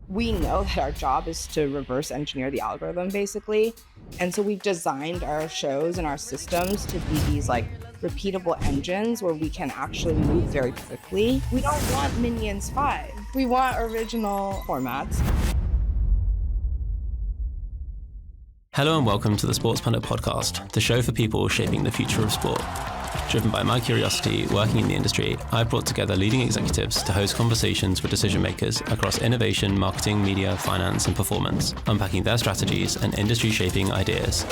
We know that our job is to reverse engineer the algorithm, basically. And so we've designed our shows and our systems to be these like repeatable engines where we can actually move very quickly. We don't want Minions 5. We want original formats. Hello and welcome to the Sports Pundit Podcast, the show for people shaping the future of sport. Driven by my curiosity working in the industry, I've brought together leading executives to host conversations with decision makers across innovation, marketing, media, finance, and performance, unpacking their strategies and industry-shaping ideas.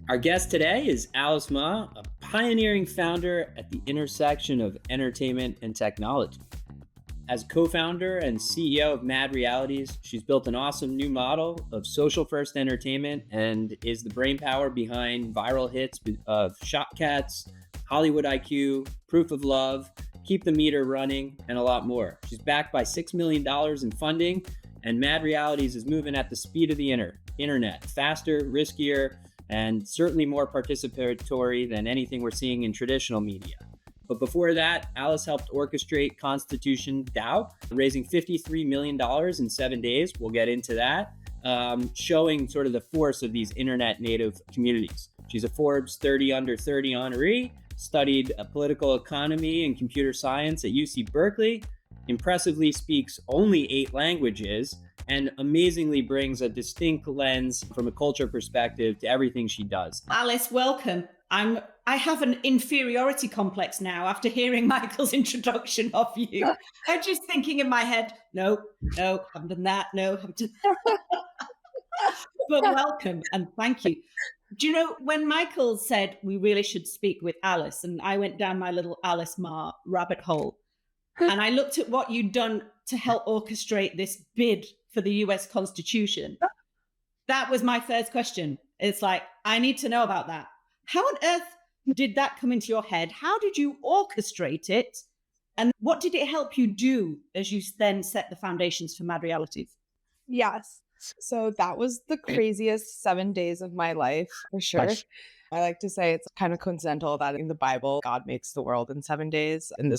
Our guest today is Alice Ma, a pioneering founder at the intersection of entertainment and technology. As co-founder and CEO of Mad Realities, she's built an awesome new model of social-first entertainment and is the brainpower behind viral hits of Shopcats, Hollywood IQ, Proof of Love, Keep the Meter Running, and a lot more. She's backed by $6 million in funding, and Mad Realities is moving at the speed of the internet, faster, riskier, and certainly more participatory than anything we're seeing in traditional media. But before that, Alice helped orchestrate ConstitutionDAO, raising $53 million in 7 days. We'll get into that, showing sort of the force of these internet native communities. She's a Forbes 30 under 30 honoree, studied political economy and computer science at UC Berkeley, impressively speaks only 8 languages, and amazingly brings a distinct lens from a culture perspective to everything she does. Alice, welcome. I have an inferiority complex now after hearing Michael's introduction of you. I'm just thinking in my head, no, haven't done that, no, haven't done that. But welcome and thank you. Do you know, when Michael said we really should speak with Alice, and I went down my little Alice Ma rabbit hole, and I looked at what you'd done to help orchestrate this bid for the US Constitution, that was my first question. It's like, I need to know about that. How on earth did that come into your head? How did you orchestrate it? And what did it help you do as you then set the foundations for Mad Realities? Yes. So that was the craziest 7 days of my life, for sure. I like to say it's kind of coincidental that in the Bible, God makes the world in 7 days. And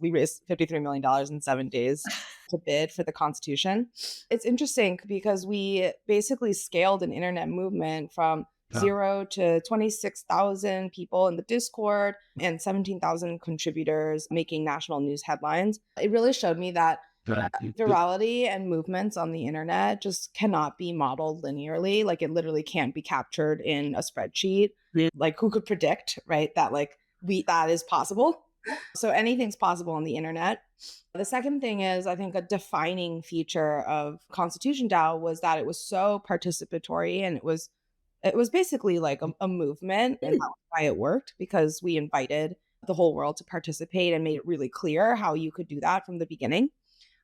we raised $53 million in 7 days to bid for the Constitution. It's interesting because we basically scaled an internet movement from 0 to 26,000 people in the Discord and 17,000 contributors making national news headlines. It really showed me that virality and movements on the internet just cannot be modeled linearly. Like it literally can't be captured in a spreadsheet. Like who could predict, right? That that is possible. So anything's possible on the internet. The second thing is, I think a defining feature of ConstitutionDAO was that it was so participatory, and it was basically like a movement, and that's why it worked, because we invited the whole world to participate and made it really clear how you could do that from the beginning.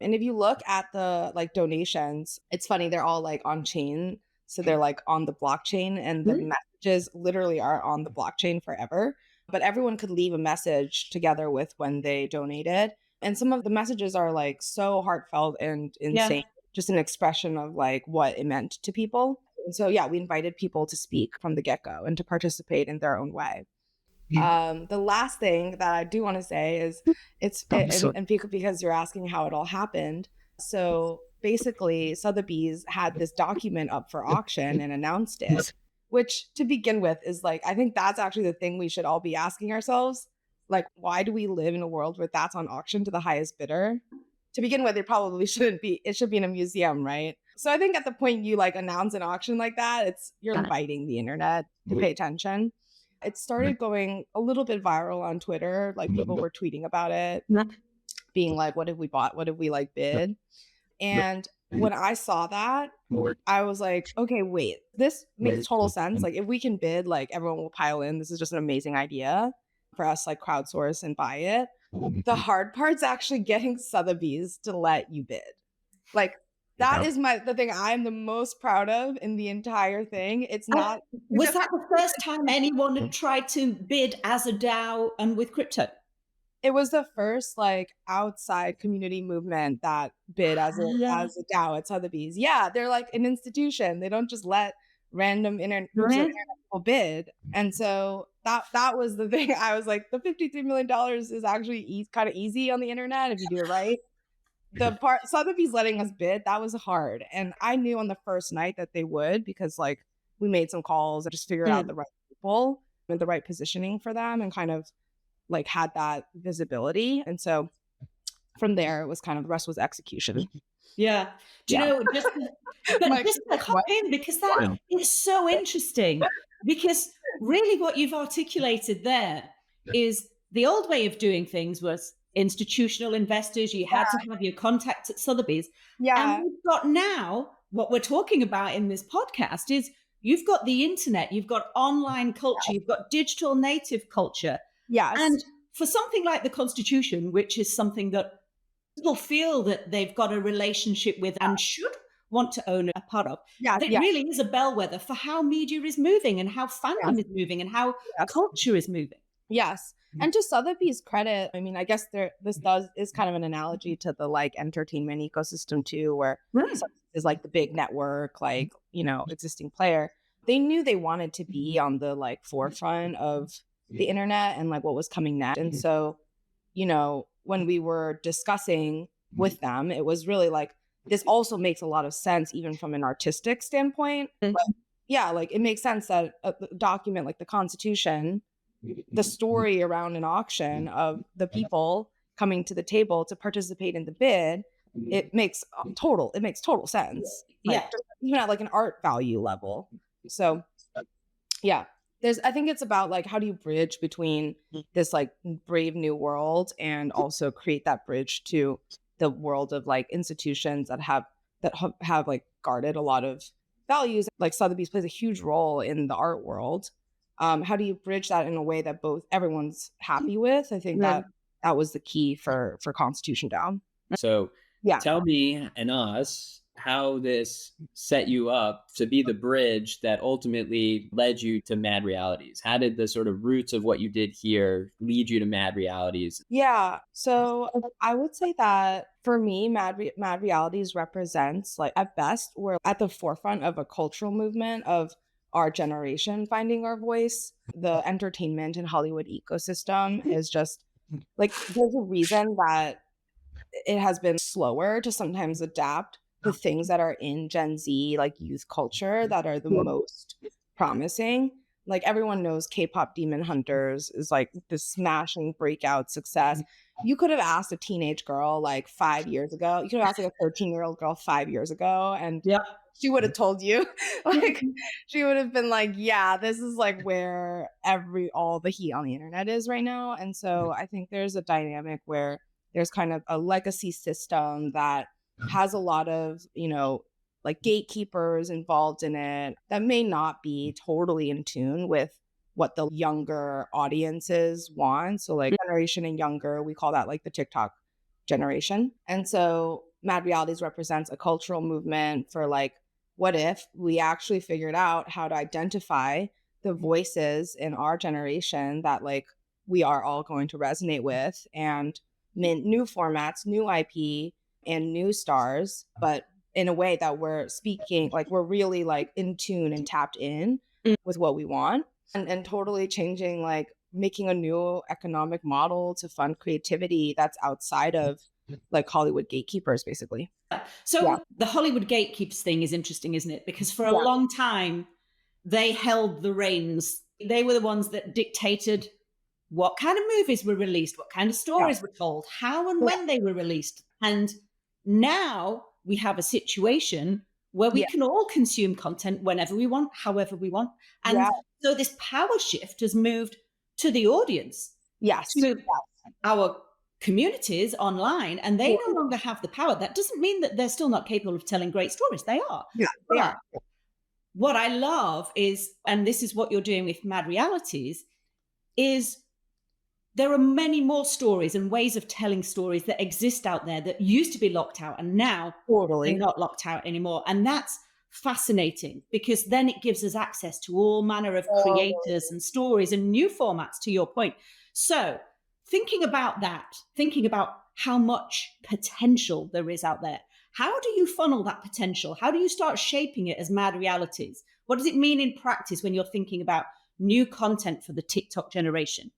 And if you look at the donations, it's funny, they're all like on chain. So they're like on the blockchain, and the messages literally are on the blockchain forever. But everyone could leave a message together with when they donated. And some of the messages are like so heartfelt and insane, just an expression of like what it meant to people. And so, we invited people to speak from the get-go and to participate in their own way. The last thing that I do want to say is because you're asking how it all happened. So basically, Sotheby's had this document up for auction and announced it, which to begin with is like, I think that's actually the thing we should all be asking ourselves. Like, why do we live in a world where that's on auction to the highest bidder? To begin with, it probably shouldn't be. It should be in a museum, right? So I think at the point you announce an auction like that, you're inviting the internet to pay attention. It started going a little bit viral on Twitter. Like people were tweeting about it, being like, what have we bought? What have we bid? And when I saw that, I was like, okay, wait, this makes total sense. Like if we can bid, everyone will pile in. This is just an amazing idea for us, crowdsource and buy it. The hard part's actually getting Sotheby's to let you bid. That is the thing I'm the most proud of in the entire thing. It's not. Was that the first time anyone had tried to bid as a DAO and with crypto? It was the first outside community movement that bid as a DAO at Sotheby's. Yeah, they're like an institution. They don't just let random internet people bid. And so that was the thing. I was like, the $53 million is actually kind of easy on the internet if you do it right. the part Sotheby's letting us bid, that was hard. And I knew on the first night that they would, because like we made some calls and just figured out the right people and the right positioning for them and kind of like had that visibility. And so from there, it was kind of the rest was execution. Yeah. Do you know, just to hop in, because that is so interesting, because really what you've articulated there is the old way of doing things was institutional investors. You had to have your contacts at Sotheby's. Yeah. And we've got now, what we're talking about in this podcast is you've got the internet, you've got online culture, you've got digital native culture. Yes. And for something like the Constitution, which is something that people feel that they've got a relationship with and should want to own a part of, it really is a bellwether for how media is moving and how fandom is moving and how culture is moving. Yes. And to Sotheby's credit, I mean, I guess is kind of an analogy to the like entertainment ecosystem too, where is like the big network, like, you know, existing player. They knew they wanted to be on the like forefront of the internet and like what was coming next. And so, you know, when we were discussing with them, it was really like, this also makes a lot of sense, even from an artistic standpoint. But yeah, like it makes sense that a document like the Constitution, the story around an auction of the people coming to the table to participate in the bid, it makes total sense. Like, even at like an art value level. So yeah. I think it's about like, how do you bridge between this like brave new world and also create that bridge to the world of like institutions that have like guarded a lot of values. Like Sotheby's plays a huge role in the art world. How do you bridge that in a way that everyone's happy with? I think that was the key for ConstitutionDAO. So tell me and us how this set you up to be the bridge that ultimately led you to Mad Realities. How did the sort of roots of what you did here lead you to Mad Realities? Yeah. So I would say that for me, Mad Realities represents, like, at best, we're at the forefront of a cultural movement of our generation finding our voice. The entertainment and Hollywood ecosystem is just like, there's a reason that it has been slower to sometimes adapt the things that are in Gen Z, like youth culture, that are the most promising. Like everyone knows K-pop Demon Hunters is like this smashing breakout success. You could have asked a teenage girl like 5 years ago. You could have asked like a 13-year-old girl 5 years ago, and she would have told you. Like she would have been like, yeah, this is like where all the heat on the internet is right now. And so I think there's a dynamic where there's kind of a legacy system that has a lot of, you know, like gatekeepers involved in it that may not be totally in tune with what the younger audiences want. So like generation and younger, we call that like the TikTok generation. And so Mad Realities represents a cultural movement for like, what if we actually figured out how to identify the voices in our generation that like we are all going to resonate with, and mint new formats, new IP, and new stars, but in a way that we're speaking, like we're really like in tune and tapped in with what we want, and totally changing, like making a new economic model to fund creativity that's outside of like Hollywood gatekeepers, basically. So the Hollywood gatekeepers thing is interesting, isn't it? Because for a long time, they held the reins. They were the ones that dictated what kind of movies were released, what kind of stories were told, how and when they were released. And now we have a situation where we can all consume content whenever we want, however we want. And so this power shift has moved to the audience, to our communities online, and they no longer have the power. That doesn't mean that they're still not capable of telling great stories. They are. Yeah, they are. What I love is, and this is what you're doing with Mad Realities, is there are many more stories and ways of telling stories that exist out there that used to be locked out, and now they're not locked out anymore. And that's fascinating, because then it gives us access to all manner of creators and stories and new formats, to your point. So thinking about that, thinking about how much potential there is out there, how do you funnel that potential? How do you start shaping it as Mad Realities? What does it mean in practice when you're thinking about new content for the TikTok generation?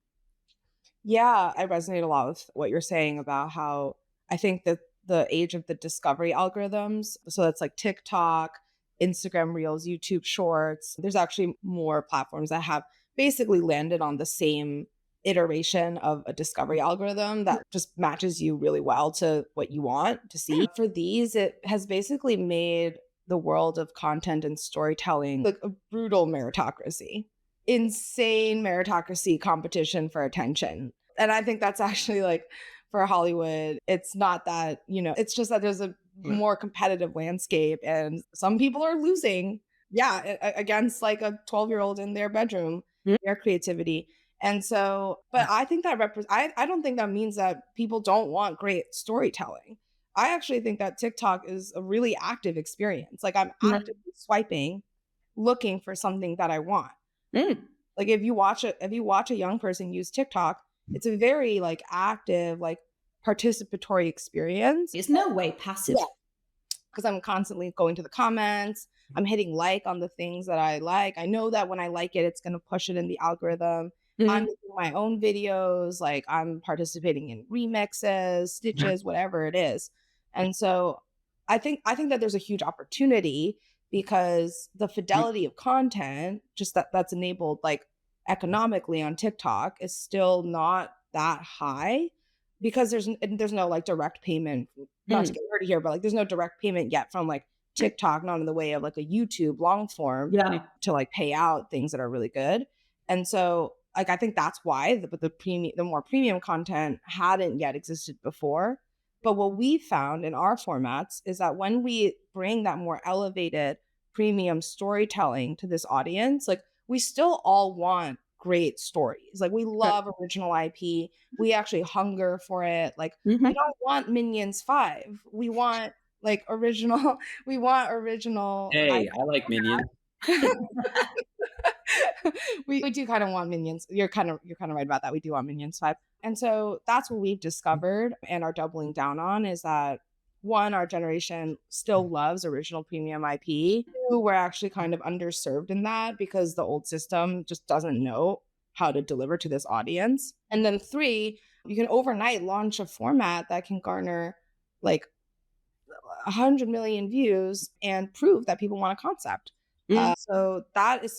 Yeah, I resonate a lot with what you're saying about how I think that the age of the discovery algorithms. So that's like TikTok, Instagram Reels, YouTube Shorts. There's actually more platforms that have basically landed on the same iteration of a discovery algorithm that just matches you really well to what you want to see. For these, it has basically made the world of content and storytelling like a brutal meritocracy, insane meritocracy competition for attention. And I think that's actually like for Hollywood, it's not that, it's just that there's a more competitive landscape and some people are losing, against like a 12-year-old in their bedroom, their creativity. And so, but I think that I don't think that means that people don't want great storytelling. I actually think that TikTok is a really active experience. Like I'm actively swiping, looking for something that I want. Like if you watch a young person use TikTok, it's a very like active, like participatory experience. It's no way passive. Because I'm constantly going to the comments. I'm hitting like on the things that I like. I know that when I like it, it's going to push it in the algorithm. I'm making my own videos, like I'm participating in remixes, stitches, whatever it is. And so I think that there's a huge opportunity because the fidelity of content, just that's enabled like economically on TikTok is still not that high because there's no like direct payment, not to get dirty here, but like there's no direct payment yet from like TikTok, not in the way of like a YouTube long form to like pay out things that are really good. And so like I think that's why the more premium content hadn't yet existed before. But what we found in our formats is that when we bring that more elevated premium storytelling to this audience, like we still all want great stories. Like we love original IP. We actually hunger for it. Like we don't want Minions 5. We want like original. We want original. Hey, I like Minions. we do kind of want Minions. You're kind of right about that. We do want Minions 5. And so that's what we've discovered and are doubling down on is that one, our generation still loves original premium IP. Two, we're actually kind of underserved in that because the old system just doesn't know how to deliver to this audience. And then three, you can overnight launch a format that can garner like 100 million views and prove that people want a concept. So that's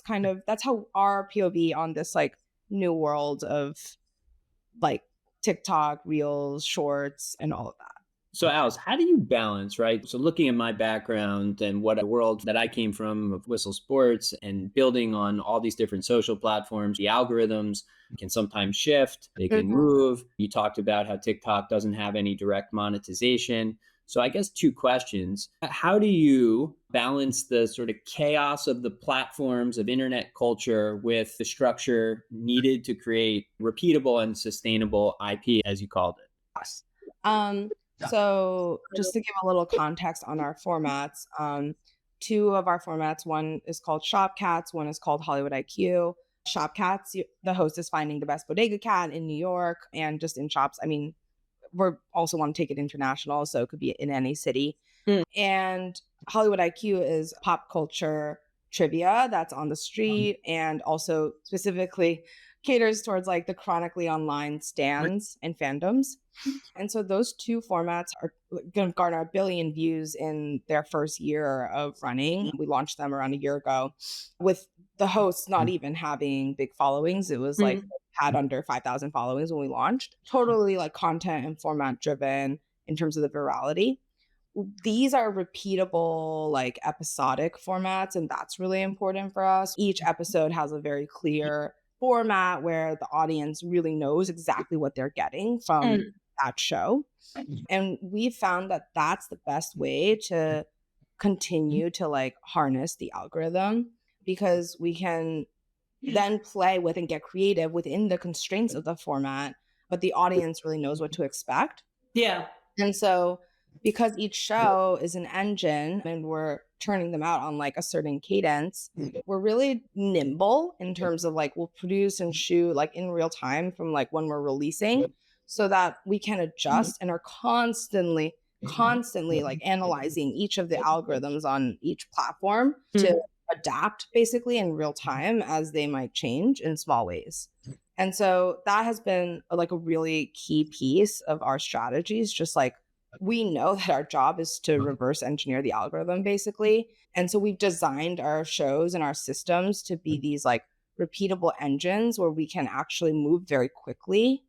how our POV on this like new world of like TikTok, Reels, Shorts, and all of that. So Alice, how do you balance, right? So looking at my background and what a world that I came from of Whistle Sports and building on all these different social platforms, the algorithms can sometimes shift, they can move. You talked about how TikTok doesn't have any direct monetization. So I guess two questions. How do you balance the sort of chaos of the platforms of internet culture with the structure needed to create repeatable and sustainable IP, as you called it? Yes. So just to give a little context on our formats, two of our formats, one is called Shop Cats, one is called Hollywood IQ. Shop Cats, the host is finding the best bodega cat in New York and just in shops. I mean, we also want to take it international, so it could be in any city. And Hollywood IQ is pop culture trivia that's on the street and also specifically caters towards like the chronically online stands and fandoms. And so those two formats are going to garner 1 billion views in their first year of running. We launched them around a year ago with the hosts not even having big followings. It was like had under 5,000 followings when we launched. Totally like content and format driven in terms of the virality. These are repeatable, like episodic formats, and that's really important for us. Each episode has a very clear format where the audience really knows exactly what they're getting from that show. And we found that that's the best way to continue to like harness the algorithm because we can then play with and get creative within the constraints of the format, but the audience really knows what to expect. Yeah. And so because each show is an engine and we're turning them out on like a certain cadence, we're really nimble in terms of like we'll produce and shoot like in real time from like when we're releasing so that we can adjust and are constantly like analyzing each of the algorithms on each platform to adapt basically in real time as they might change in small ways. And so that has been like a really key piece of our strategies, just like we know that our job is to reverse engineer the algorithm, basically. And so we've designed our shows and our systems to be these like repeatable engines where we can actually move very quickly,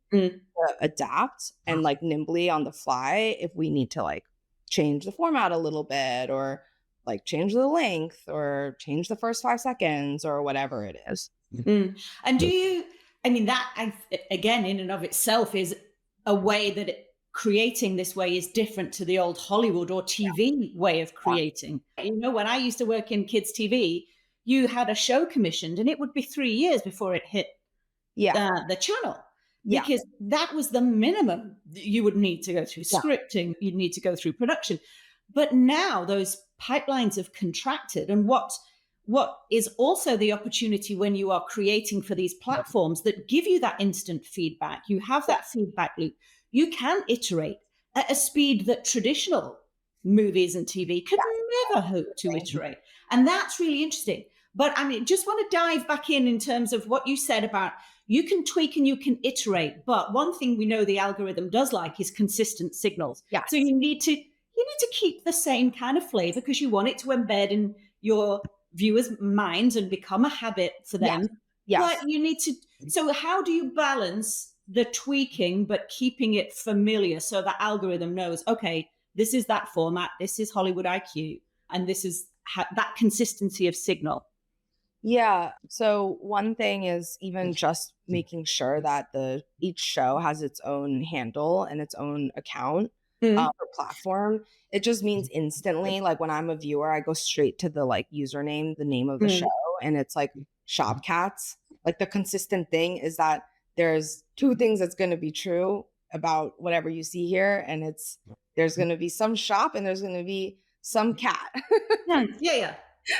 adapt and like nimbly on the fly if we need to like change the format a little bit, or like change the length, or change the first 5 seconds, or whatever it is. And do you, I mean, that again, in and of itself is a way that creating this way is different to the old Hollywood or TV way of creating. You know, when I used to work in kids' TV, you had a show commissioned and it would be 3 years before it hit the channel. Because that was the minimum. You would need to go through scripting, you'd need to go through production. But now those pipelines have contracted. And what is also the opportunity when you are creating for these platforms that give you that instant feedback, you have that feedback loop, you can iterate at a speed that traditional movies and TV could never hope to iterate. And that's really interesting. But I mean, just want to dive back in terms of what you said about you can tweak and you can iterate. But one thing we know the algorithm does like is consistent signals. So you need to keep the same kind of flavor because you want it to embed in your viewers' minds and become a habit for them. But you need to. So how do you balance the tweaking but keeping it familiar so the algorithm knows, okay, this is that format, this is Hollywood IQ, and this is that consistency of signal? Yeah. So one thing is even just making sure that each show has its own handle and its own account or platform. It just means instantly, like when I'm a viewer, I go straight to the like username, the name of the show, and it's like Shop Cats. Like the consistent thing is that there's two things that's going to be true about whatever you see here, and there's going to be some shop and there's going to be some cat.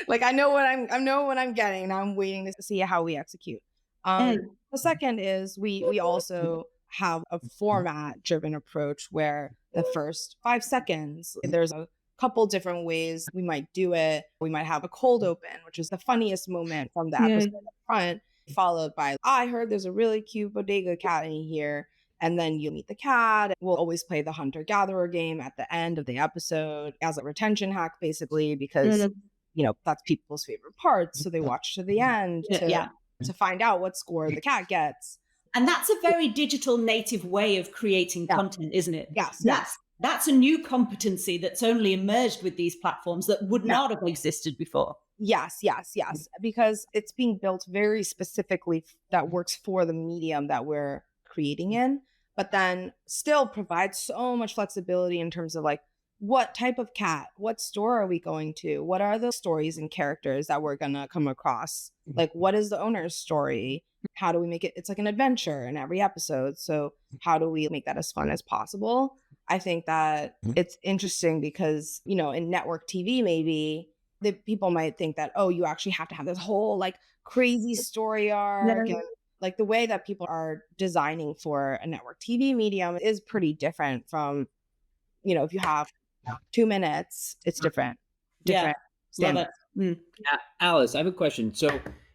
Like I know what I'm getting. Now I'm waiting to see how we execute. The second is we also have a format driven approach where the first 5 seconds, there's a couple different ways we might do it. We might have a cold open, which is the funniest moment from the episode up front, followed by, I heard there's a really cute bodega cat in here. And then you meet the cat. We'll always play the hunter-gatherer game at the end of the episode as a retention hack, basically, because that's people's favorite parts. So they watch to the end to find out what score the cat gets. And that's a very digital native way of creating content, isn't it? Yes. That's a new competency that's only emerged with these platforms that would not have existed before. Yes. Because it's being built very specifically that works for the medium that we're creating in, but then still provides so much flexibility in terms of like, what type of cat, what store are we going to? What are the stories and characters that we're going to come across? Like, what is the owner's story? How do we make it? It's like an adventure in every episode. So how do we make that as fun as possible? I think that it's interesting because, in network TV, maybe the people might think that, oh, you actually have to have this whole like crazy story arc. And like the way that people are designing for a network TV medium is pretty different from, if you have 2 minutes, it's different. Standards. Alice, I have a question. So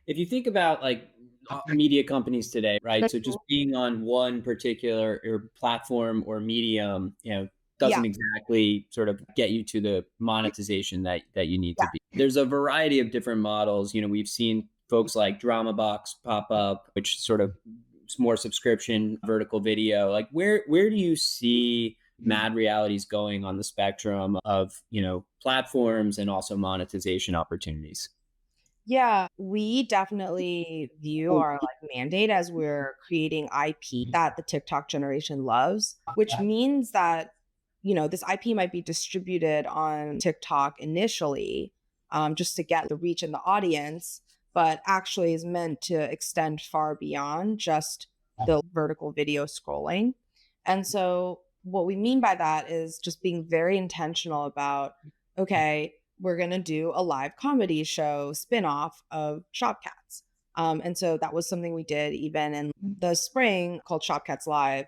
if you think about like media companies today, right? So just being on one particular platform or medium, doesn't exactly sort of get you to the monetization that you need to be. There's a variety of different models. We've seen folks like DramaBox pop up, which sort of more subscription vertical video. Like where do you see Mad Realities going on the spectrum of, platforms and also monetization opportunities? Yeah, we definitely view our like mandate as we're creating IP that the TikTok generation loves, which means that, this IP might be distributed on TikTok initially, just to get the reach and the audience, but actually is meant to extend far beyond just the vertical video scrolling. And so what we mean by that is just being very intentional about, okay, we're going to do a live comedy show spin-off of Shop Cats. And so that was something we did even in the spring called Shop Cats Live.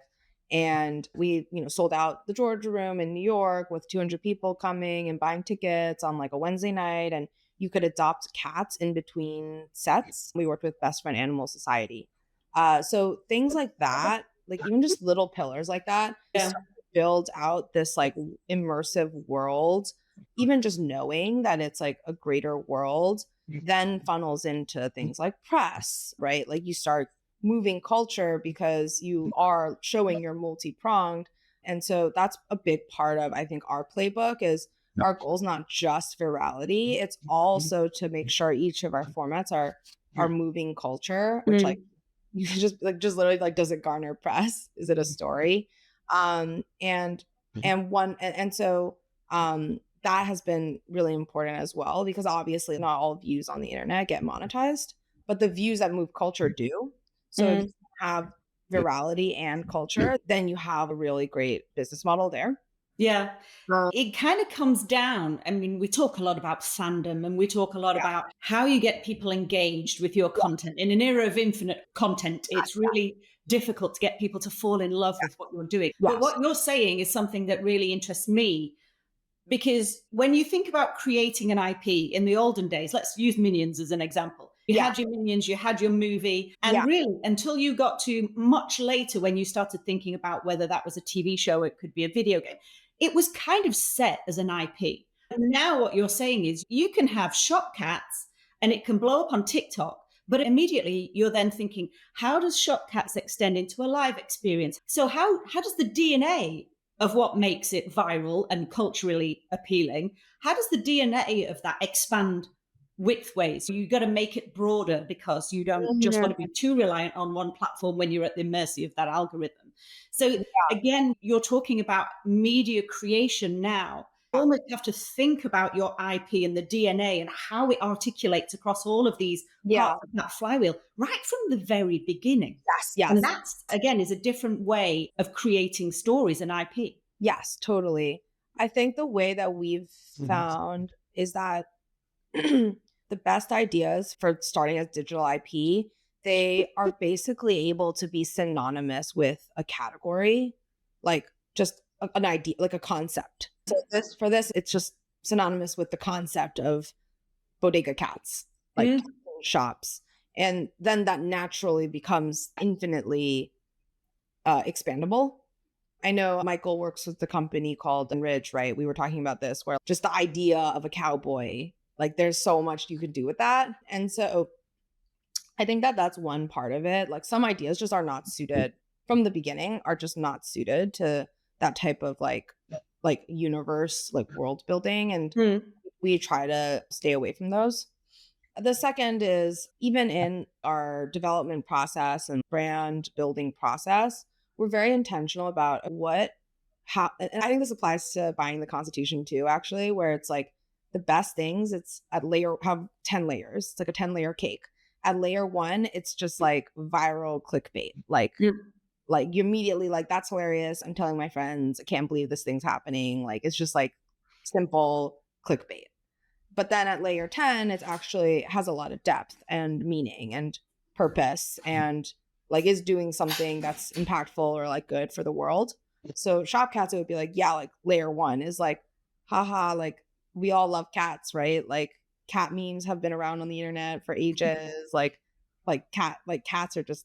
And we, sold out the Georgia Room in New York with 200 people coming and buying tickets on like a Wednesday night. And you could adopt cats in between sets. We worked with Best Friend Animal Society. So things like that, like even just little pillars like that, start to build out this like immersive world, even just knowing that it's like a greater world, then funnels into things like press, right? Like you start moving culture because you are showing you're multi-pronged. And so that's a big part of, I think, our playbook is our goal is not just virality. It's also to make sure each of our formats are moving culture, which like you can just literally like, does it garner press? Is it a story? And so that has been really important as well, because obviously not all views on the internet get monetized, but the views that move culture do. So if you have virality and culture, then you have a really great business model there. Yeah. It kind of comes down. I mean, we talk a lot about fandom and we talk a lot about how you get people engaged with your content. In an era of infinite content, it's really difficult to get people to fall in love with what you're doing. But what you're saying is something that really interests me, because when you think about creating an IP in the olden days, let's use Minions as an example. You had your Minions, you had your movie, and really until you got to much later when you started thinking about whether that was a TV show, it could be a video game, it was kind of set as an IP. And now what you're saying is you can have Shop Cats and it can blow up on TikTok, but immediately you're then thinking, how does Shop Cats extend into a live experience? So how does the DNA of what makes it viral and culturally appealing, how does the DNA of that expand widthways? You got to make it broader because you don't just want to be too reliant on one platform when you're at the mercy of that algorithm. So again, you're talking about media creation now. You almost have to think about your IP and the DNA and how it articulates across all of these parts of that flywheel right from the very beginning. Yes. And that's, again, is a different way of creating stories and IP. Yes, totally. I think the way that we've found is that the best ideas for starting as digital IP, they are basically able to be synonymous with a category, like just an idea, like a concept. So for this, it's just synonymous with the concept of bodega cats, like shops. And then that naturally becomes infinitely expandable. I know Michael works with the company called Enrich, right? We were talking about this, where just the idea of a cowboy, like there's so much you could do with that. And so I think that that's one part of it. Like some ideas just are not suited from the beginning, are just not suited to that type of like universe, like world building. And we try to stay away from those. The second is, even in our development process and brand building process, we're very intentional about how, and I think this applies to buying the Constitution too, actually, where it's like the best things, it's have 10 layers. It's like a 10-layer cake. At layer 1, it's just like viral clickbait. Like you immediately like, that's hilarious. I'm telling my friends, I can't believe this thing's happening. Like, it's just like simple clickbait. But then at layer 10, it actually has a lot of depth and meaning and purpose and like is doing something that's impactful or like good for the world. So Shop Cats, it would be like, yeah, like layer 1 is like, haha, like we all love cats, right? Like cat memes have been around on the internet for ages. Like cats are just,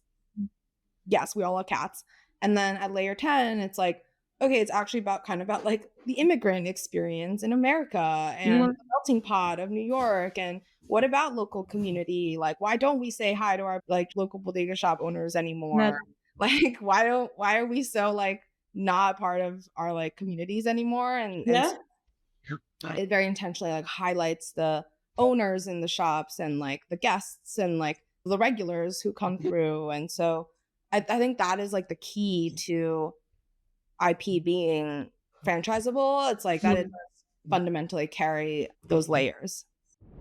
yes, we all love cats. And then at layer 10, it's like, okay, it's actually kind of about like the immigrant experience in America and the melting pot of New York. And what about local community? Like, why don't we say hi to our like local bodega shop owners anymore? Like, why are we so like not part of our like communities anymore? And it very intentionally like highlights the owners in the shops and like the guests and like the regulars who come through. And so I think that is like the key to IP being franchisable. It's like that it does fundamentally carry those layers.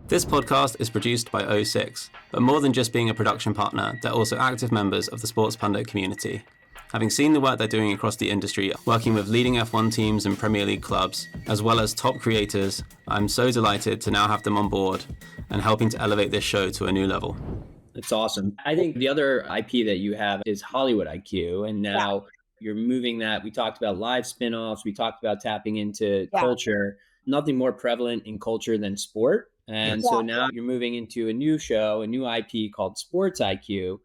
This podcast is produced by O6, but more than just being a production partner, they're also active members of the Sports Pundit community. Having seen the work they're doing across the industry, working with leading F1 teams and Premier League clubs, as well as top creators, I'm so delighted to now have them on board and helping to elevate this show to a new level. That's awesome. I think the other IP that you have is Hollywood IQ, and now you're moving that. We talked about live spinoffs. We talked about tapping into culture. Nothing more prevalent in culture than sport. And so now you're moving into a new show, a new IP called Sports IQ.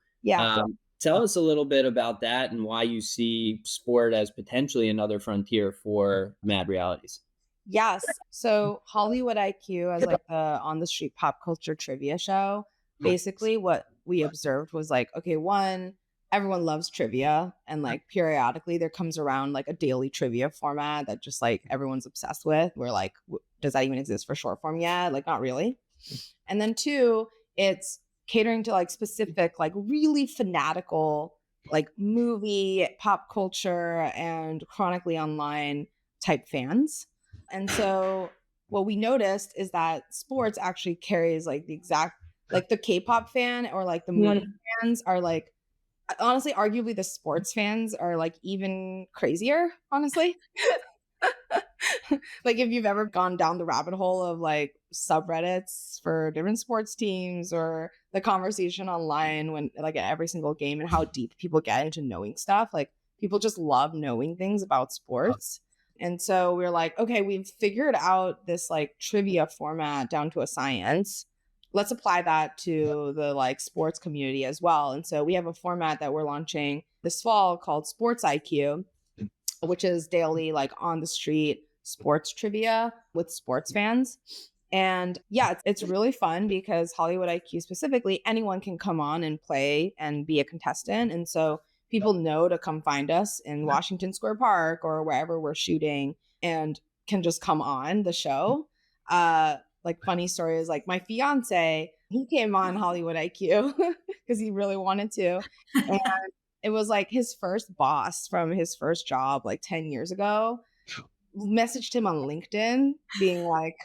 Tell us a little bit about that and why you see sport as potentially another frontier for Mad Realities. Yes. So Hollywood IQ as like the on the street pop culture trivia show, basically what we observed was like, okay, one, everyone loves trivia and like periodically there comes around like a daily trivia format that just like everyone's obsessed with. We're like, does that even exist for short form yet? Like not really. And then two, it's catering to like specific, like really fanatical, like movie, pop culture, and chronically online type fans. And so what we noticed is that sports actually carries like the exact, like the K-pop fan or like the movie fans are like, honestly, arguably the sports fans are like even crazier, honestly. Like if you've ever gone down the rabbit hole of like subreddits for different sports teams or the conversation online when like at every single game and how deep people get into knowing stuff, like people just love knowing things about sports. And so we're like, okay, we've figured out this like trivia format down to a science. Let's apply that to the like sports community as well. And so we have a format that we're launching this fall called Sports IQ, which is daily like on the street sports trivia with sports fans. And yeah, it's really fun because Hollywood IQ specifically, anyone can come on and play and be a contestant. And so people know to come find us in Washington Square Park or wherever we're shooting and can just come on the show. Like funny story is like my fiance, he came on Hollywood IQ because he really wanted to. And it was like his first boss from his first job like 10 years ago messaged him on LinkedIn being like,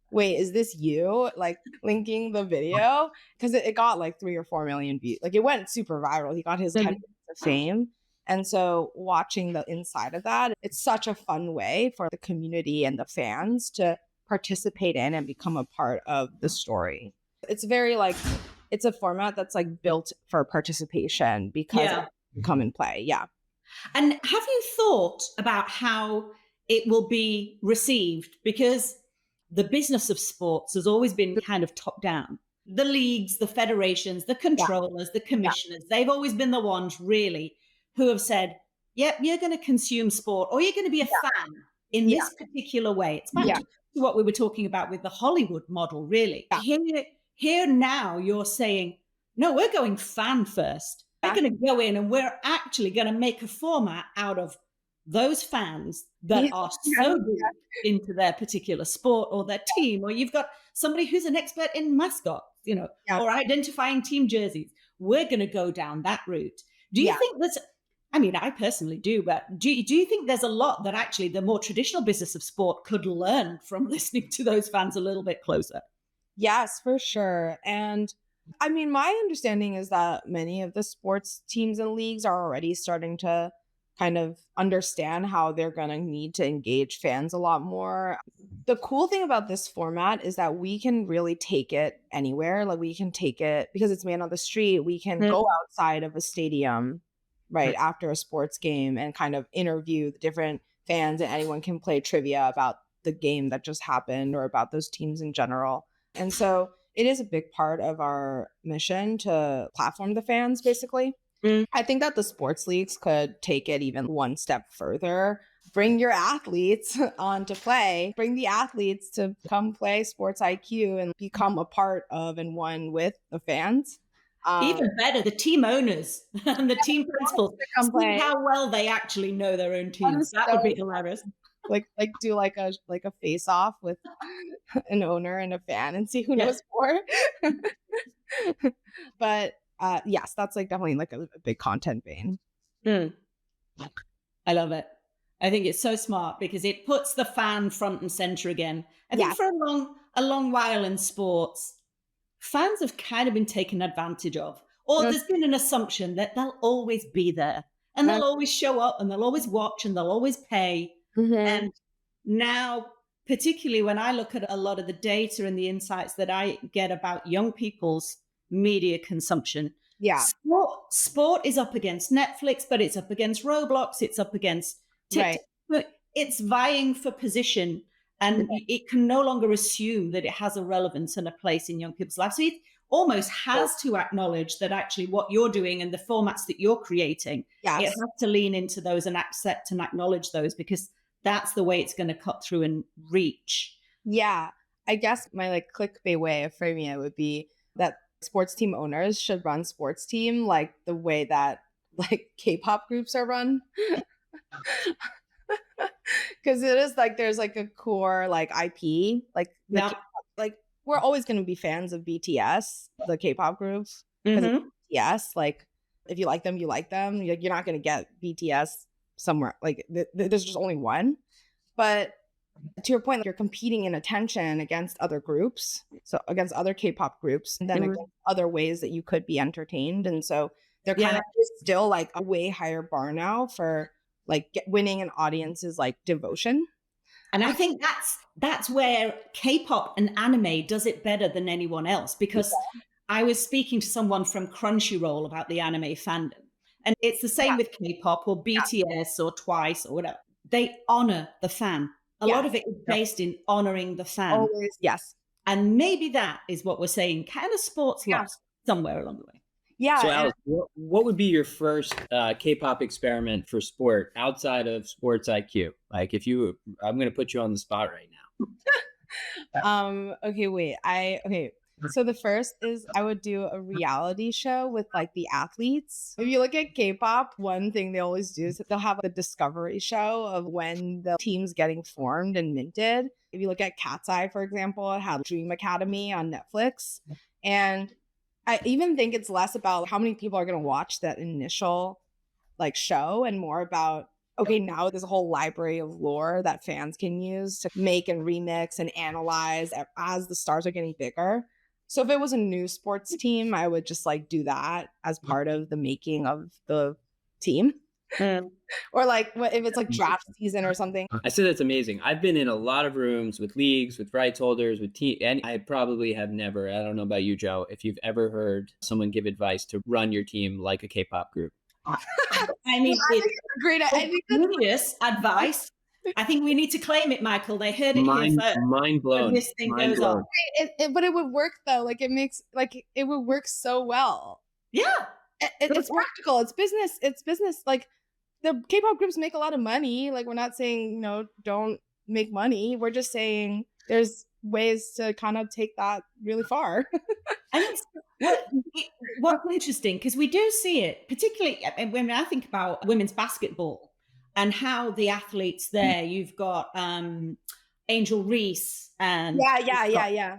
wait, is this you? Like linking the video because it got like 3 or 4 million views. Like it went super viral. He got his 10 minutes of fame. And so watching the inside of that, it's such a fun way for the community and the fans to participate in and become a part of the story. It's very like, it's a format that's like built for participation because come and play. Yeah. And have you thought about how it will be received? Because the business of sports has always been kind of top down. The leagues, the federations, the controllers, the commissioners, they've always been the ones really who have said, yep, you're going to consume sport or you're going to be a fan in this particular way. It's back to what we were talking about with the Hollywood model, really. Here now you're saying, no, we're going fan first. We're going to go in and we're actually going to make a format out of those fans that are so deep into their particular sport or their team, or you've got somebody who's an expert in mascots, you know, or identifying team jerseys. We're going to go down that route. Do you think that's, I mean, I personally do, but do you think there's a lot that actually the more traditional business of sport could learn from listening to those fans a little bit closer? Yes, for sure. And I mean, my understanding is that many of the sports teams and leagues are already starting to kind of understand how they're going to need to engage fans a lot more. The cool thing about this format is that we can really take it anywhere. Like we can take it because it's man on the street. We can go outside of a stadium right after a sports game and kind of interview the different fans, and anyone can play trivia about the game that just happened or about those teams in general. And so it is a big part of our mission to platform the fans, basically. I think that the sports leagues could take it even one step further. Bring your athletes on to play. Bring the athletes to come play Sports IQ and become a part of and one with the fans. Even better, the team owners and the team principals. See how well they actually know their own teams. That would be hilarious. Like do like a face off with an owner and a fan and see who knows more. But yes, that's like definitely like a big content vein. I love it. I think it's so smart because it puts the fan front and center again. I think for a long while in sports, fans have kind of been taken advantage of, or there's been an assumption that they'll always be there and they'll always show up and they'll always watch and they'll always pay. And now, particularly when I look at a lot of the data and the insights that I get about young people's media consumption, sport is up against Netflix, but it's up against Roblox, it's up against TikTok. It's vying for position, and it can no longer assume that it has a relevance and a place in young people's lives. So almost has to acknowledge that actually what you're doing and the formats that you're creating, it Yes. has to lean into those and accept and acknowledge those, because that's the way it's going to cut through and reach. Yeah. I guess my like clickbait way of framing it would be that sports team owners should run sports team like the way that like K-pop groups are run. Because it is like there's like a core like IP, like the Yeah. K-pop, like we're always going to be fans of BTS, the K-pop groups, because Mm-hmm. BTS, like if you like them, you like them. You're not going to get BTS somewhere like there's just only one. But to your point, like, you're competing in attention against other groups, so against other K-pop groups, and then against other ways that you could be entertained. And so they're kind of still like a way higher bar now for like winning an audience's like devotion. And I think that's where K-pop and anime does it better than anyone else, because I was speaking to someone from Crunchyroll about the anime fandom. And it's the same with K-pop or BTS or Twice or whatever. They honor the fan. A lot of it is based in honoring the fan. Always, yes. And maybe that is what we're saying, kind of sports lost somewhere along the way. Yeah. So, Alice, what would be your first K-pop experiment for sport outside of Sports IQ? Like, I'm going to put you on the spot right now. Okay, wait. So the first is I would do a reality show with like the athletes. If you look at K-pop, one thing they always do is they'll have the discovery show of when the team's getting formed and minted. If you look at Cat's Eye, for example, it had Dream Academy on Netflix. And I even think it's less about how many people are going to watch that initial like show and more about, okay, now there's a whole library of lore that fans can use to make and remix and analyze as the stars are getting bigger. So if it was a new sports team, I would just like do that as part of the making of the team. Or like if it's like draft season or something. I said that's amazing. I've been in a lot of rooms with leagues, with rights holders, with team, and I probably have never, I don't know about you, Joe, if you've ever heard someone give advice to run your team like a K-pop group. I mean, I think it's great. I think genius advice. I think we need to claim it, Michael. They heard it here first. Mind blown. This thing goes on. But it would work though. Like it would work so well. Yeah. It's practical. It's business. It's business. Like the K-pop groups make a lot of money. Like we're not saying, don't make money. We're just saying there's ways to kind of take that really far. And what's interesting, because we do see it, particularly when I think about women's basketball and how the athletes there, you've got Angel Reese and Yeah.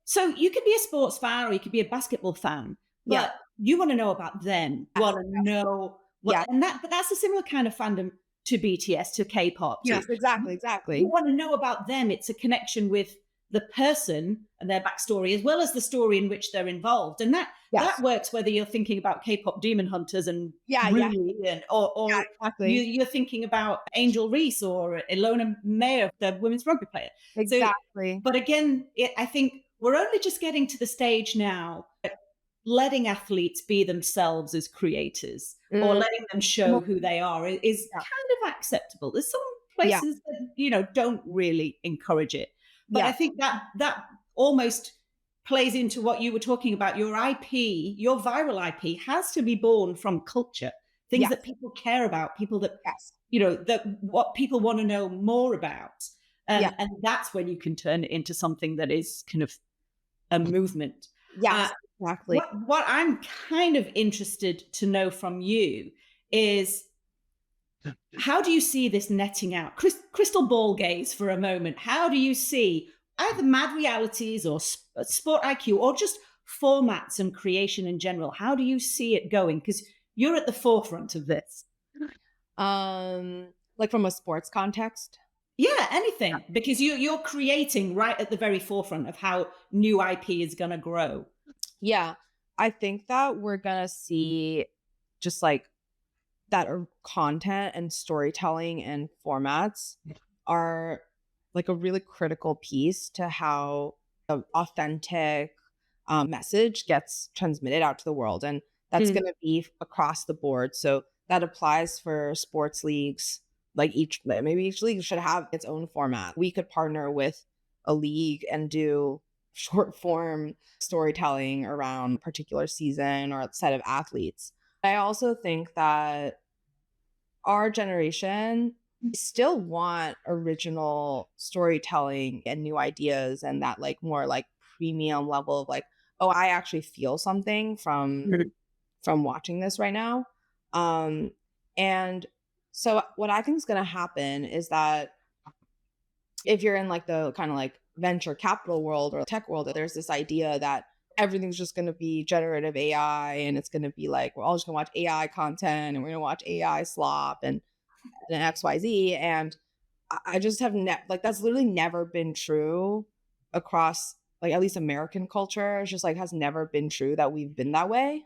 So you could be a sports fan or you could be a basketball fan, but you want to know about them. You want to know but that's a similar kind of fandom to BTS, to K-pop. Yes, exactly. You want to know about them. It's a connection with the person and their backstory, as well as the story in which they're involved. And that works whether you're thinking about K-pop demon hunters and or exactly. You're thinking about Angel Reese or Ilona Mayer, the women's rugby player. Exactly. But again, I think we're only just getting to the stage now, letting athletes be themselves as creators or letting them show who they are is kind of acceptable. There's some places that, don't really encourage it. But I think that almost plays into what you were talking about. Your IP, your viral IP has to be born from culture, things that people care about, people that, that what people want to know more about. And that's when you can turn it into something that is kind of a movement. Yes, exactly. What I'm kind of interested to know from you is, how do you see this netting out? Crystal ball gaze for a moment. How do you see either mad realities or sport IQ or just formats and creation in general? How do you see it going? Because you're at the forefront of this. Like from a sports context? Yeah, anything. Because you're creating right at the very forefront of how new IP is going to grow. Yeah, I think that we're going to see just like that content and storytelling and formats are like a really critical piece to how the authentic message gets transmitted out to the world. And that's going to be across the board. So that applies for sports leagues. Like maybe each league should have its own format. We could partner with a league and do short form storytelling around a particular season or a set of athletes. I also think that our generation still want original storytelling and new ideas and that like more like premium level of like, oh, I actually feel something from watching this right now. And so what I think is going to happen is that if you're in like the kind of like venture capital world or tech world, there's this idea that everything's just going to be generative AI and it's going to be like, we're all just going to watch AI content and we're going to watch AI slop and XYZ. And I just have like, that's literally never been true across like at least American culture. It's just like has never been true that we've been that way.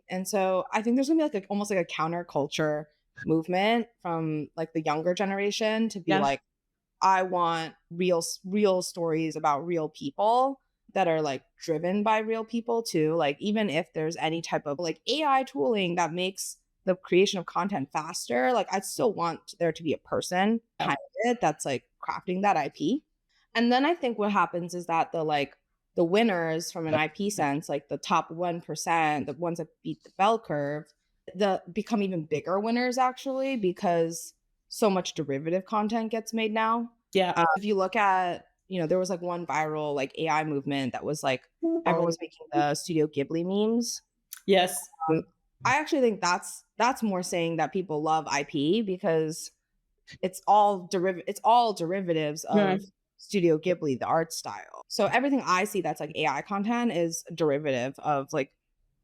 And so I think there's gonna be like almost like a counterculture movement from like the younger generation to be like, I want real stories about real people that are like driven by real people too. Like even if there's any type of like AI tooling that makes the creation of content faster, like I still want there to be a person behind it that's like crafting that IP. And then I think what happens is that the winners from an IP sense, like the top 1%, the ones that beat the bell curve, become even bigger winners actually, because so much derivative content gets made now. Yeah. If you look at, there was like one viral like AI movement that was like everyone was making the Studio Ghibli memes. Yes. I actually think that's more saying that people love IP because it's all derivatives of Studio Ghibli, the art style. So everything I see that's like AI content is a derivative of like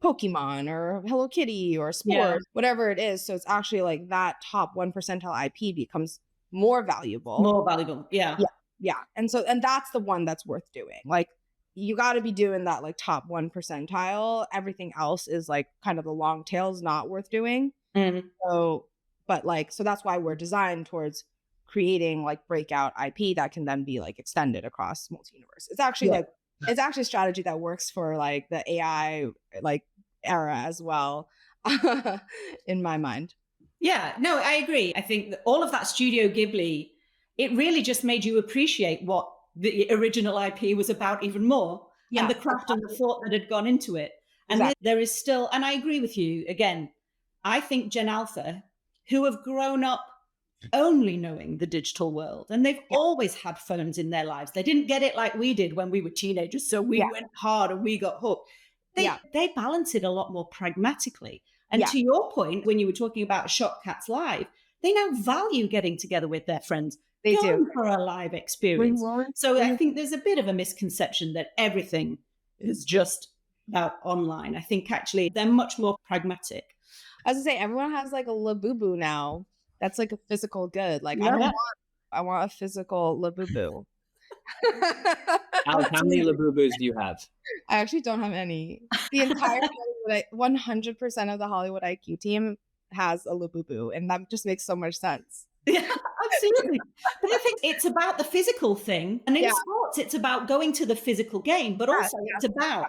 Pokemon or Hello Kitty or sports, whatever it is. So it's actually like that top 1 percentile IP becomes more valuable. More valuable. Yeah. Yeah. And that's the one that's worth doing. Like you got to be doing that like top 1 percentile. Everything else is like kind of the long tail is not worth doing. So that's why we're designed towards creating like breakout IP that can then be like extended across multi-universe. It's actually it's actually a strategy that works for like the AI like era as well, in my mind. Yeah, no, I agree. I think that all of that Studio Ghibli, it really just made you appreciate what the original IP was about even more, and the craft and the thought that had gone into it. And there is still, and I agree with you again, I think Gen Alpha, who have grown up only knowing the digital world, and they've always had phones in their lives. They didn't get it like we did when we were teenagers, so we went hard and we got hooked. They balance it a lot more pragmatically. And to your point, when you were talking about Shop Cats Live, they now value getting together with their friends. They do for a live experience. So I think there's a bit of a misconception that everything is just about online. I think actually they're much more pragmatic. As I say, everyone has like a Labubu now. That's like a physical good. Like I want a physical Labubu. Alex, how many Labubus do you have? I actually don't have any. The entire 100% of the Hollywood IQ team has a Labubu, and that just makes so much sense. Yeah, absolutely. But I think it's about the physical thing. And in sports, it's about going to the physical game, but also it's about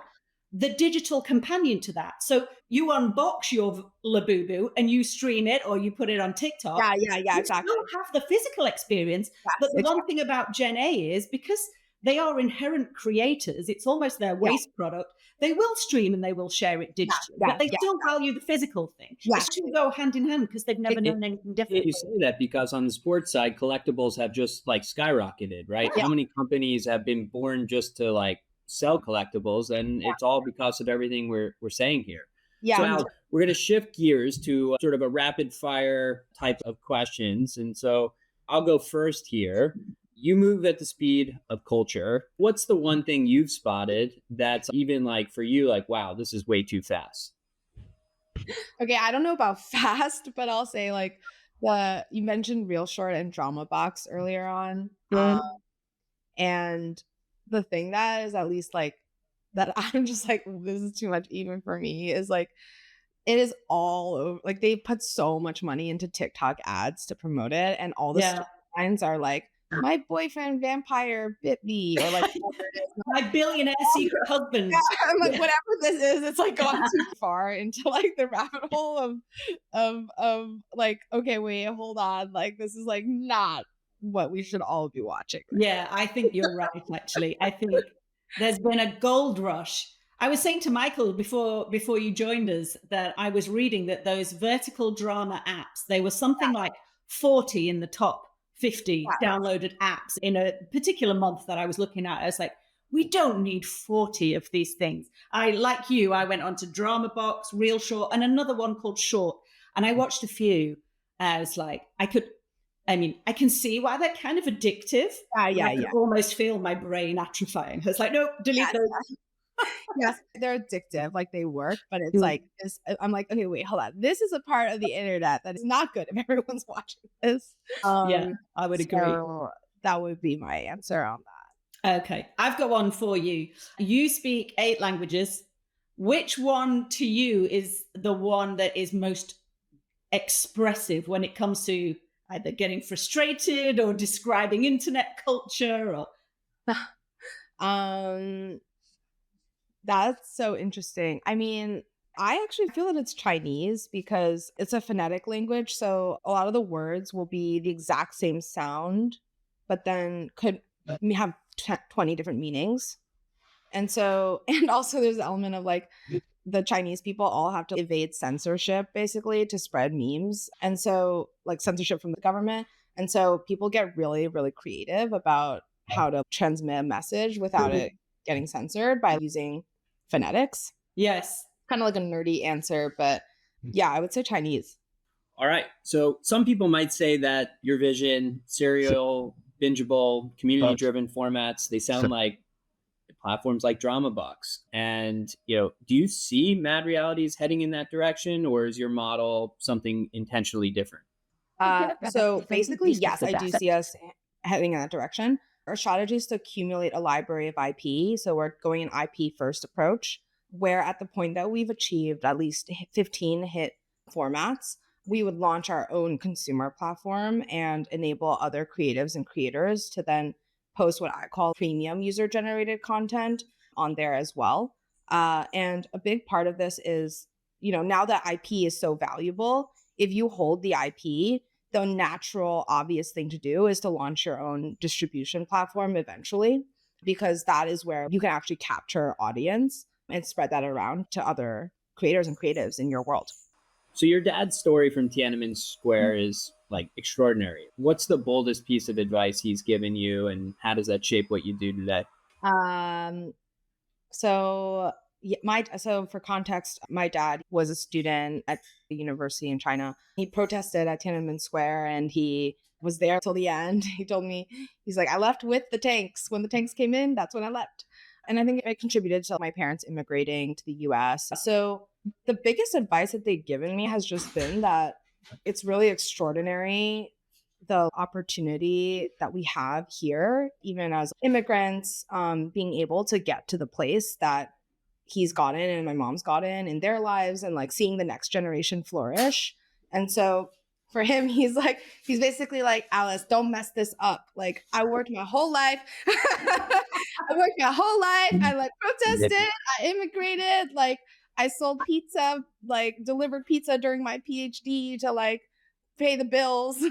the digital companion to that. So you unbox your Labubu and you stream it or you put it on TikTok. Yeah, exactly. You don't have the physical experience. But the one thing about Gen A is because they are inherent creators, it's almost their waste product. They will stream and they will share it digitally, but they still value the physical thing. It should go hand in hand because they've never known anything different. You say that because on the sports side, collectibles have just like skyrocketed, right? How many companies have been born just to like sell collectibles, and it's all because of everything we're saying here. So Al, we're going to shift gears to sort of a rapid fire type of questions. And so I'll go first here. You move at the speed of culture. What's the one thing you've spotted that's even like for you, like, wow, this is way too fast? Okay, I don't know about fast, but I'll say like you mentioned Real Short and Drama Box earlier on. And the thing that is at least like that I'm just like, this is too much even for me is like, it is all over. Like they put so much money into TikTok ads to promote it. And all the storylines are like, my boyfriend vampire bit me, or like my billionaire secret husband. I'm like, whatever this is, it's like gone too far into like the rabbit hole of like, okay, wait, hold on. Like this is like not what we should all be watching. Yeah, I think you're right, actually. I think There's been a gold rush. I was saying to Michael before you joined us that I was reading that those vertical drama apps, they were something like 40 in the top 50 Yeah. downloaded apps in a particular month that I was looking at. I was like, we don't need 40 of these things. Like you, I went onto Drama Box, Real Short, and another one called Short. And I watched a few. I was like, I can see why they're kind of addictive. Yeah. I could almost feel my brain atrophying. I was like, no, delete those. Yes, they're addictive, like they work, but it's like this. I'm like, okay, wait, hold on. This is a part of the internet that is not good if everyone's watching this. Yeah, I would agree. That would be my answer on that. Okay, I've got one for you. You speak 8 languages. Which one to you is the one that is most expressive when it comes to either getting frustrated or describing internet culture? Or That's so interesting. I mean, I actually feel that it's Chinese because it's a phonetic language. So a lot of the words will be the exact same sound, but then could have 20 different meanings. And so, and also there's the element of like the Chinese people all have to evade censorship basically to spread memes. And so, like censorship from the government. And so people get really, really creative about how to transmit a message without it getting censored by using phonetics. Yes. Kind of like a nerdy answer, but yeah, I would say Chinese. All right. So some people might say that your vision, serial, bingeable, community-driven formats, they sound like platforms like DramaBox. And, do you see Mad Realities heading in that direction, or is your model something intentionally different? So basically, yes, I do see us heading in that direction. Our strategy is to accumulate a library of IP. So we're going an IP first approach, where at the point that we've achieved at least 15 hit formats, we would launch our own consumer platform and enable other creatives and creators to then post what I call premium user generated content on there as well. And a big part of this is, now that IP is so valuable, if you hold the IP, the natural, obvious thing to do is to launch your own distribution platform eventually, because that is where you can actually capture audience and spread that around to other creators and creatives in your world. So your dad's story from Tiananmen Square is like extraordinary. What's the boldest piece of advice he's given you, and how does that shape what you do today? So for context, my dad was a student at the university in China. He protested at Tiananmen Square and he was there till the end. He told me, he's like, I left with the tanks. When the tanks came in, that's when I left. And I think it contributed to my parents immigrating to the US. So the biggest advice that they've given me has just been that it's really extraordinary the opportunity that we have here, even as immigrants, being able to get to the place that he's gotten and my mom's gotten in their lives, and like seeing the next generation flourish. And so for him, he's basically like, Alice, don't mess this up. Like, I worked my whole life. I like protested. I immigrated. Like, I sold pizza, like delivered pizza during my PhD to like pay the bills.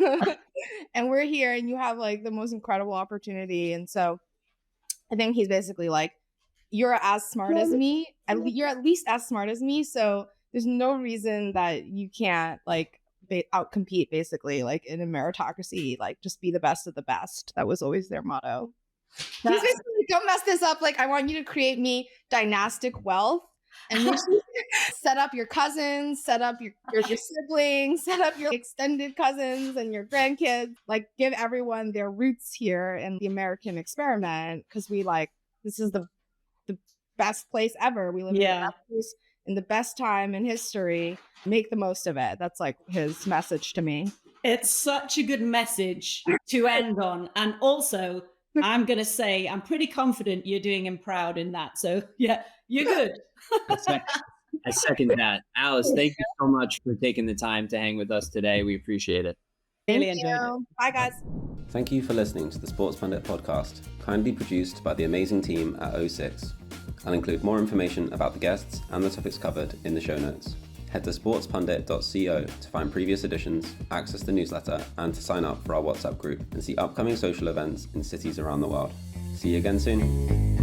And we're here and you have like the most incredible opportunity. And so I think he's basically like, you're as smart as me. You're at least as smart as me. So there's no reason that you can't like outcompete basically like in a meritocracy, like just be the best of the best. That was always their motto. He's basically, don't mess this up. Like, I want you to create me dynastic wealth and set up your cousins, set up your siblings, set up your extended cousins and your grandkids, like give everyone their roots here in the American experiment. Cause this is the best place ever. We live in the best place in the best time in history. Make the most of it. That's like his message to me. It's such a good message to end on. And also, I'm going to say, I'm pretty confident you're doing him proud in that. So yeah, you're good. I second that. Alice, thank you so much for taking the time to hang with us today. We appreciate it. Really enjoyed it. Bye, guys. Thank you for listening to the Sports Pundit podcast, kindly produced by the amazing team at O6. I'll include more information about the guests and the topics covered in the show notes. Head to sportspundit.co to find previous editions, access the newsletter, and to sign up for our WhatsApp group and see upcoming social events in cities around the world. See you again soon.